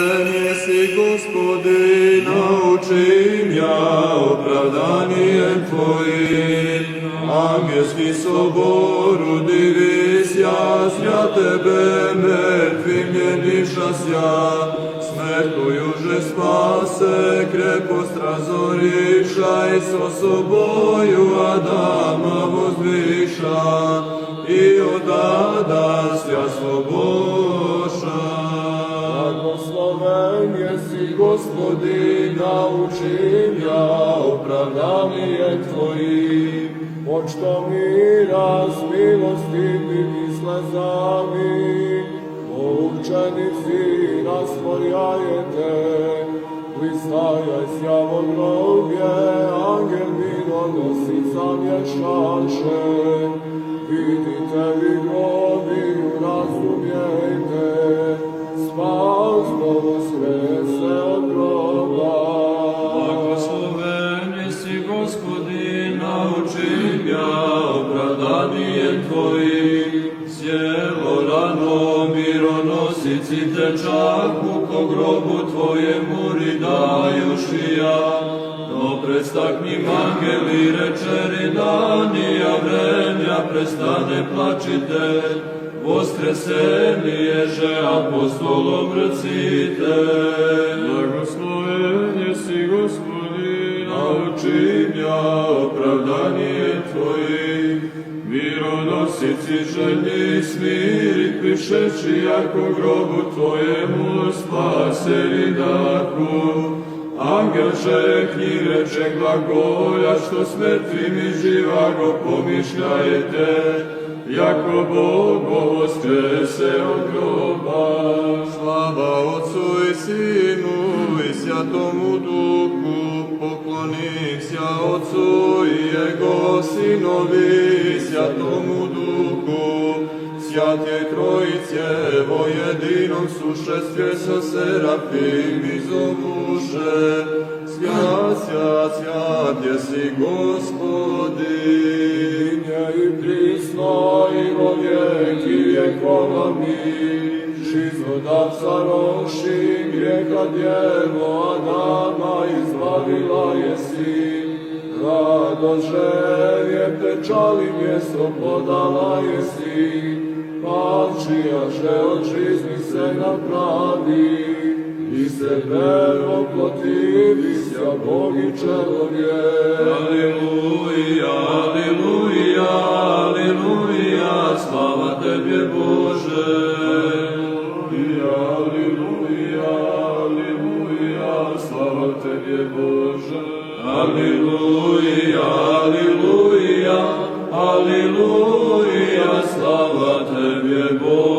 Jesi, Gospodi, nauči mja opravdanijem Tvojim. Angelski soboru divis ja, zrja Tebe mrtvim njedišas ja. Smrt kojuže spase, krepost razoriša i s osobою Adama vozdviša. I odada svja sloboša. Blagosloven jesi, Gospodi, naučim ja opravdanijem Tvojim. Očto mira s milostivim i slezami, poučenici rastvojajete. Pristajaj sjavo grobje, angel mironosica mječaše. Vidite vi grobiju, razumijete, spas voskrese od groba. Blagosloven jesi, Gospodi, naučim ja opravdanijem Tvojim. Sjelo rano mironosici tečaku, ko grobu Tvojemu ridajuši ja. No prestaknim angeli rečeri dani, a vremja prestane plačite. Voskresen ježe apostolom recite. Blagosloven jesi, Gospodi, naučim ja opravdanje Tvojim. Mironosici željni smirit, pišeći jako grobu Tvojemu spaseni dahu. Angel žeknji reče glagolja, što s mrtvim i živago pomišljajete, jako Bog voskrese od groba. Slava Otcu i Sinu i Svjatomu Duhu, poklonik sja Otcu i Jego Sinovi i Svjatomu Duhu. Svjatje Trojice vo jedinom sušestve sa serafim izovuše. Svjat, svjat, svjat jesi Gospodin. I prisno i vo vijeki vjekova mi, Žizodavca roši, grijeha djevo Adama izbavila jesi. Radost želje pečali mjesto podala jesi, pačijaše od žizni se napravi, i sebe oplotivi sja Bogi čelogje. Aleluja, aleluja, aleluja, slava Tebe Bože. Aleluja, aleluja, slava Tebe Bože. Aleluja, aleluja, aleluja, slava Tebe Bože.